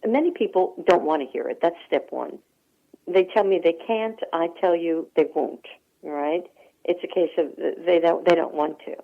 many people don't want to hear it. That's step one. They tell me they can't. I tell you they won't. Right? It's a case of they don't want to.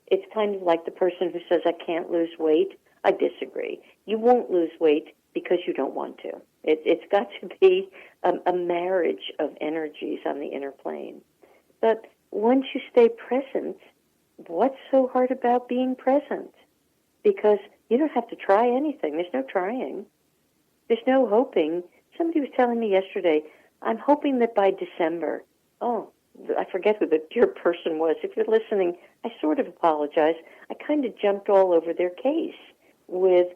It's kind of like the person who says I can't lose weight. I disagree. You won't lose weight because you don't want to. It's got to be a marriage of energies on the inner plane. But once you stay present, what's so hard about being present? Because you don't have to try anything. There's no trying. There's no hoping. Somebody was telling me yesterday, I'm hoping that by December, I forget who the dear person was. If you're listening, I sort of apologize. I kind of jumped all over their case with,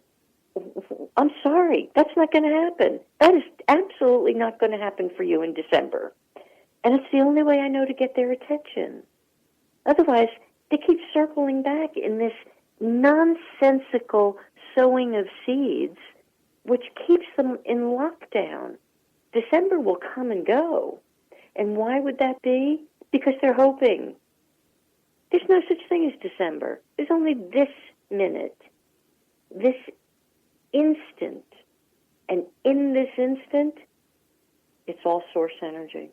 I'm sorry, that's not going to happen. That is absolutely not going to happen for you in December. And it's the only way I know to get their attention. Otherwise, they keep circling back in this nonsensical sowing of seeds, which keeps them in lockdown. December will come and go. And why would that be? Because they're hoping. There's no such thing as December. There's only this minute, this instant. And in this instant, it's all source energy.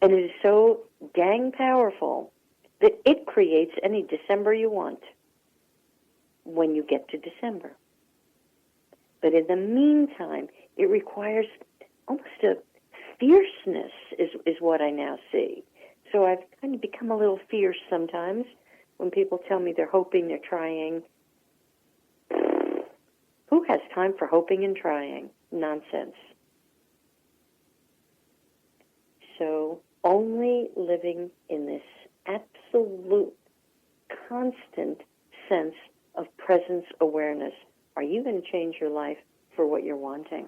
And it is so dang powerful that it creates any December you want when you get to December. But in the meantime, it requires almost a fierceness is what I now see. So I've kind of become a little fierce sometimes when people tell me they're hoping, they're trying. Who has time for hoping and trying? Nonsense. So only living in this absolute, constant sense of presence awareness are you going to change your life for what you're wanting.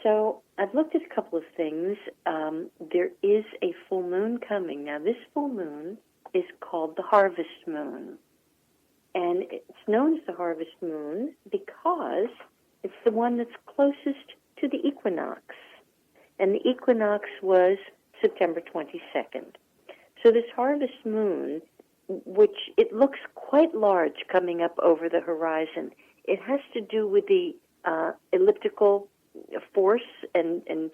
So I've looked at a couple of things. There is a full moon coming. Now, this full moon is called the harvest moon. And it's known as the harvest moon because it's the one that's closest to the equinox. And the equinox was September 22nd. So this harvest moon, which it looks quite large coming up over the horizon, it has to do with the elliptical force and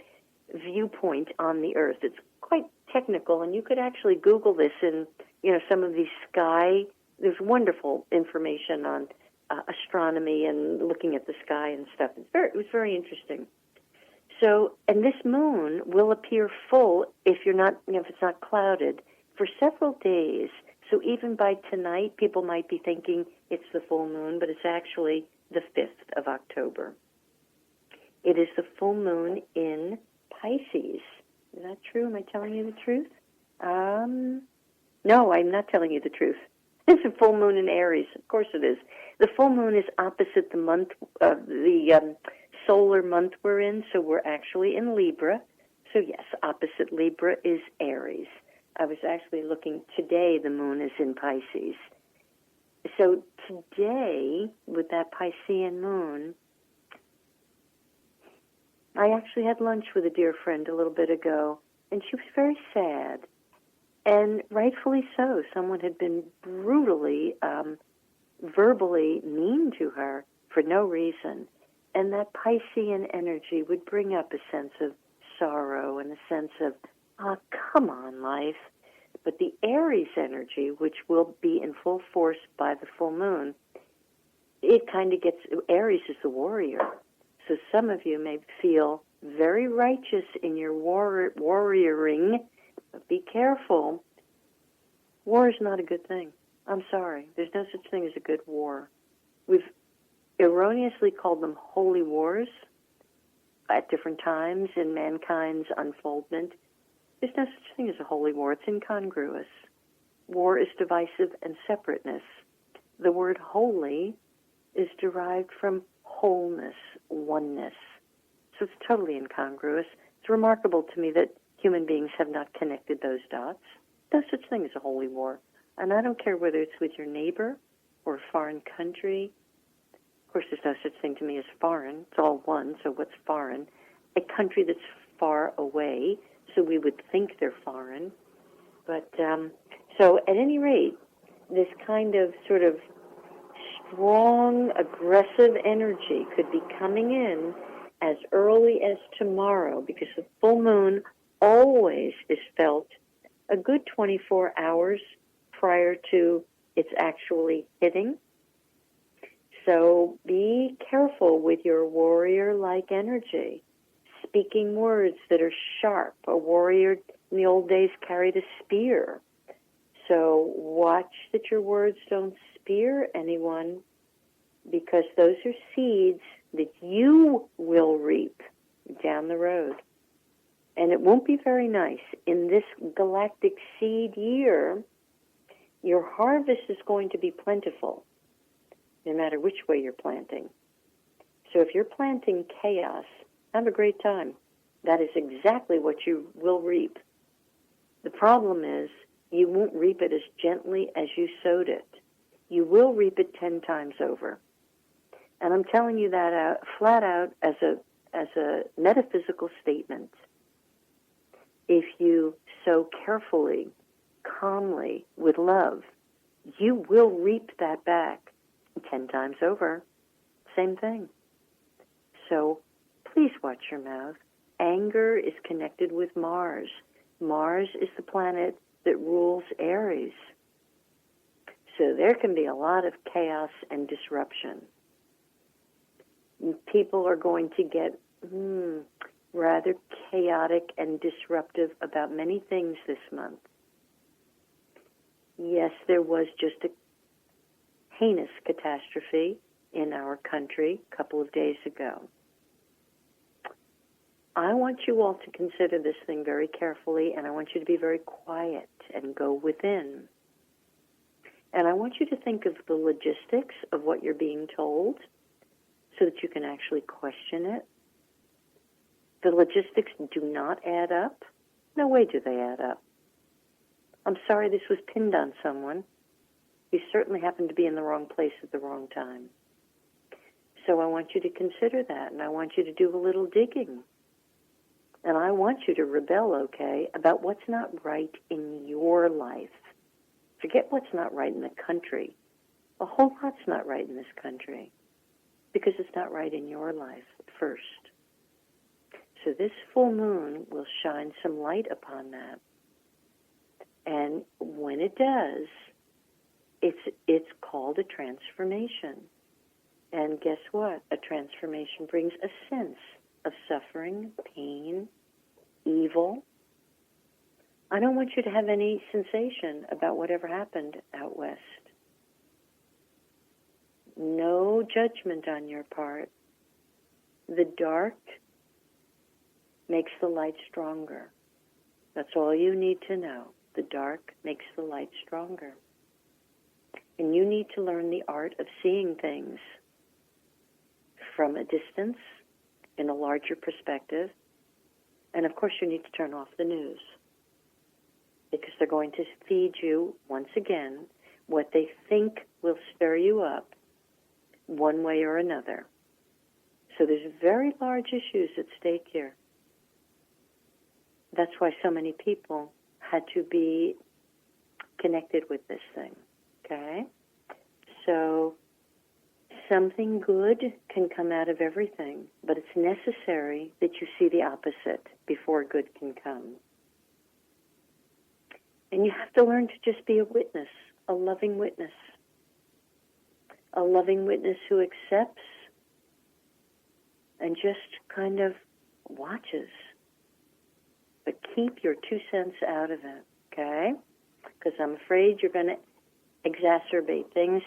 viewpoint on the Earth. It's quite technical, and you could actually Google this in some of these sky. There's wonderful information on astronomy and looking at the sky and stuff. It was very interesting. So, and this moon will appear full if it's not clouded for several days. So even by tonight, people might be thinking it's the full moon, but it's actually the 5th of October. It is the full moon in Pisces. Is that true? Am I telling you the truth? No, I'm not telling you the truth. It's a full moon in Aries. Of course it is. The full moon is opposite the month, the solar month we're in, so we're actually in Libra. So yes, opposite Libra is Aries. I was actually looking today, the moon is in Pisces. So today, with that Piscean moon, I actually had lunch with a dear friend a little bit ago, and she was very sad. And rightfully so. Someone had been brutally, verbally mean to her for no reason. And that Piscean energy would bring up a sense of sorrow and a sense of, come on, life. But the Aries energy, which will be in full force by the full moon, it kind of gets, Aries is the warrior. So some of you may feel very righteous in your warrioring, but be careful. War is not a good thing. I'm sorry. There's no such thing as a good war. We've erroneously called them holy wars at different times in mankind's unfoldment. There's no such thing as a holy war. It's incongruous. War is divisive and separateness. The word holy is derived from wholeness, oneness. So it's totally incongruous. It's remarkable to me that human beings have not connected those dots. No such thing as a holy war. And I don't care whether it's with your neighbor or a foreign country. Of course, there's no such thing to me as foreign. It's all one, so what's foreign? A country that's far away, so we would think they're foreign. But so at any rate, this kind of sort of strong, aggressive energy could be coming in as early as tomorrow, because the full moon always is felt a good 24 hours prior to it's actually hitting. So be careful with your warrior-like energy, speaking words that are sharp. A warrior in the old days carried a spear. So watch that your words don't spear anyone, because those are seeds that you will reap down the road. And it won't be very nice. In this galactic seed year, your harvest is going to be plentiful, no matter which way you're planting. So if you're planting chaos, have a great time. That is exactly what you will reap. The problem is you won't reap it as gently as you sowed it. You will reap it 10 times over. And I'm telling you that out, flat out as a metaphysical statement. If you sow carefully, calmly, with love, you will reap that back 10 times over. Same thing. So please watch your mouth. Anger is connected with Mars. Mars is the planet that rules Aries. So there can be a lot of chaos and disruption. People are going to get rather chaotic and disruptive about many things this month. Yes, there was just a heinous catastrophe in our country a couple of days ago. I want you all to consider this thing very carefully, and I want you to be very quiet and go within. And I want you to think of the logistics of what you're being told so that you can actually question it. The logistics do not add up. No way do they add up. I'm sorry this was pinned on someone. You certainly happened to be in the wrong place at the wrong time. So I want you to consider that, and I want you to do a little digging. And I want you to rebel, okay, about what's not right in your life. Forget what's not right in the country. A whole lot's not right in this country because it's not right in your life first. So this full moon will shine some light upon that. And when it does, it's called a transformation. And guess what? A transformation brings a sense of suffering, pain, evil. I don't want you to have any sensation about whatever happened out west. No judgment on your part. The dark makes the light stronger. That's all you need to know. The dark makes the light stronger. And you need to learn the art of seeing things from a distance, in a larger perspective. And of course you need to turn off the news, because they're going to feed you, once again, what they think will stir you up one way or another. So there's very large issues at stake here. That's why so many people had to be connected with this thing, okay? So something good can come out of everything, but it's necessary that you see the opposite before good can come. And you have to learn to just be a witness, a loving witness. A loving witness who accepts and just kind of watches. But keep your 2 cents out of it, okay? Because I'm afraid you're going to exacerbate things.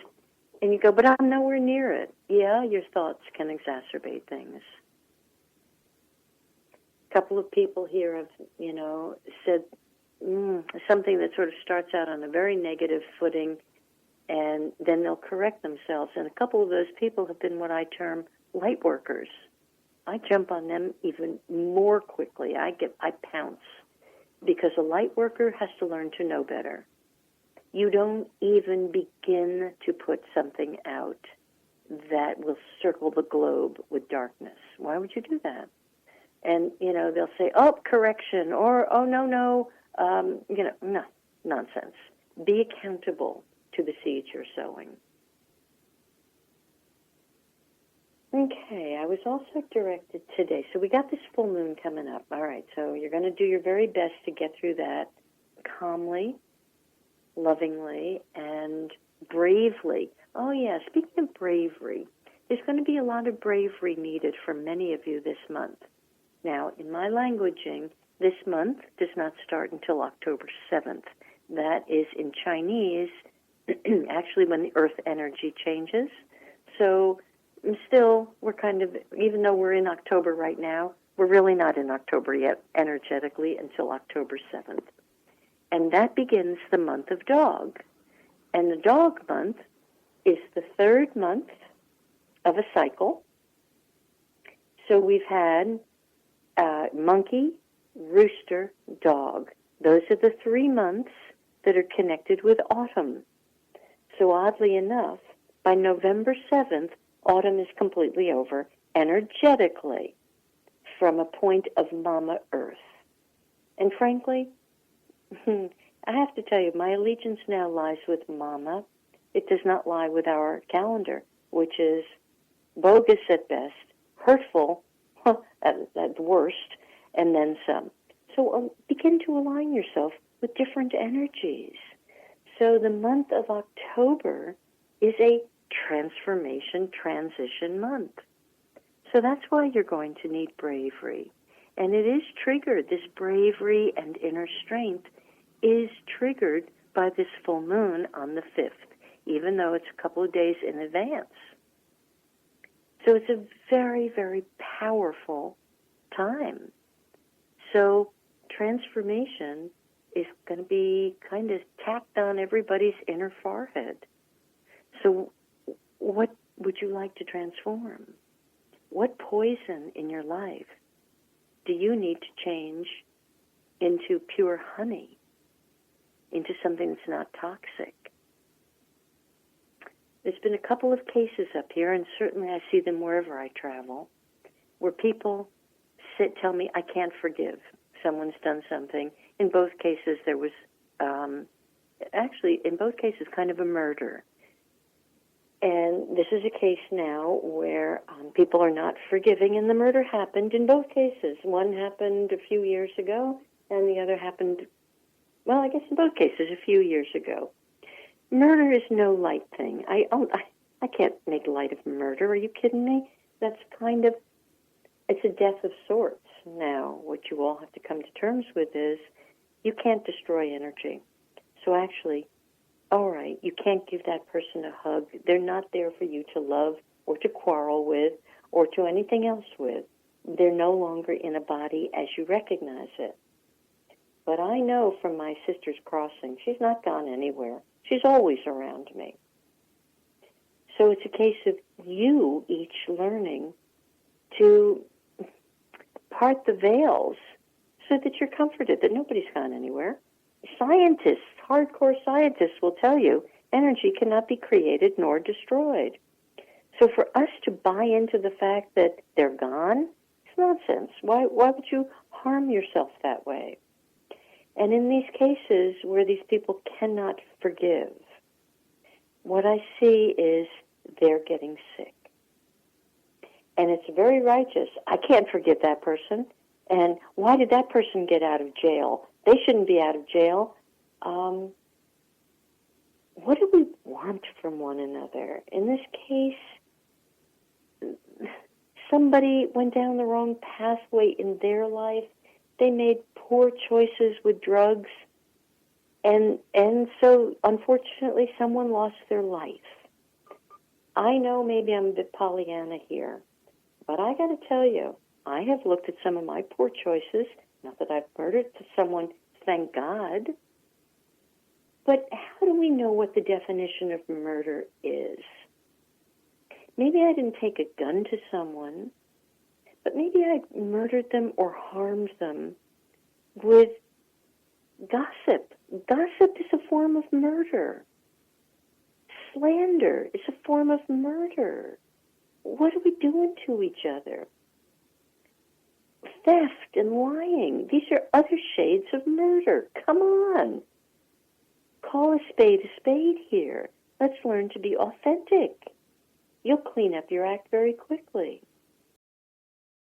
And you go, but I'm nowhere near it. Yeah, your thoughts can exacerbate things. A couple of people here have, said something that sort of starts out on a very negative footing, and then they'll correct themselves. And a couple of those people have been what I term light workers. I jump on them even more quickly. I pounce, because a light worker has to learn to know better. You don't even begin to put something out that will circle the globe with darkness. Why would you do that? And, they'll say, oh, correction, or, oh, no, no, no, nonsense. Be accountable to the seeds you're sowing. Okay, I was also directed today. So we got this full moon coming up. All right, so you're going to do your very best to get through that calmly, lovingly, and bravely. Oh, yeah, speaking of bravery, there's going to be a lot of bravery needed for many of you this month. Now, in my languaging, this month does not start until October 7th. That is in Chinese, actually when the earth energy changes. So still, we're kind of, even though we're in October right now, we're really not in October yet energetically until October 7th. And that begins the month of dog. And the dog month is the third month of a cycle. So we've had monkey, rooster, dog. Those are the 3 months that are connected with autumn. So oddly enough, by November 7th, autumn is completely over energetically from a point of Mama Earth. And frankly, I have to tell you, my allegiance now lies with Mama. It does not lie with our calendar, which is bogus at best, hurtful at worst, and then some. So begin to align yourself with different energies. So the month of October is a transformation, transition month. So that's why you're going to need bravery. And it is triggered, this bravery and inner strength is triggered by this full moon on the 5th, even though it's a couple of days in advance. So it's a very, very powerful time. So transformation is going to be kind of tacked on everybody's inner forehead. So what would you like to transform? What poison in your life do you need to change into pure honey, into something that's not toxic? There's been a couple of cases up here, and certainly I see them wherever I travel, where people tell me, I can't forgive. Someone's done something. In both cases, there was, actually, in both cases, kind of a murder. And this is a case now where people are not forgiving, and the murder happened in both cases. One happened a few years ago, and the other happened, well, I guess in both cases, a few years ago. Murder is no light thing. I can't make light of murder. Are you kidding me? That's kind of, it's a death of sorts. Now, what you all have to come to terms with is you can't destroy energy. So actually, all right, you can't give that person a hug. They're not there for you to love or to quarrel with or to anything else with. They're no longer in a body as you recognize it. But I know from my sister's crossing, she's not gone anywhere. She's always around me. So it's a case of you each learning to part the veils so that you're comforted, that nobody's gone anywhere. Scientists, hardcore scientists will tell you energy cannot be created nor destroyed. So for us to buy into the fact that they're gone, it's nonsense. Why would you harm yourself that way? And in these cases where these people cannot forgive, what I see is they're getting sick. And it's very righteous. I can't forgive that person. And why did that person get out of jail? They shouldn't be out of jail. What do we want from one another? In this case, somebody went down the wrong pathway in their life. They made poor choices with drugs. And so, unfortunately, someone lost their life. I know maybe I'm a bit Pollyanna here, but I got to tell you, I have looked at some of my poor choices. Not that I've murdered someone, thank God. But how do we know what the definition of murder is? Maybe I didn't take a gun to someone, but maybe I murdered them or harmed them with gossip. Gossip is a form of murder. Slander is a form of murder. What are we doing to each other? Theft and lying, these are other shades of murder. Come on. Call a spade here. Let's learn to be authentic. you'll clean up your act very quickly.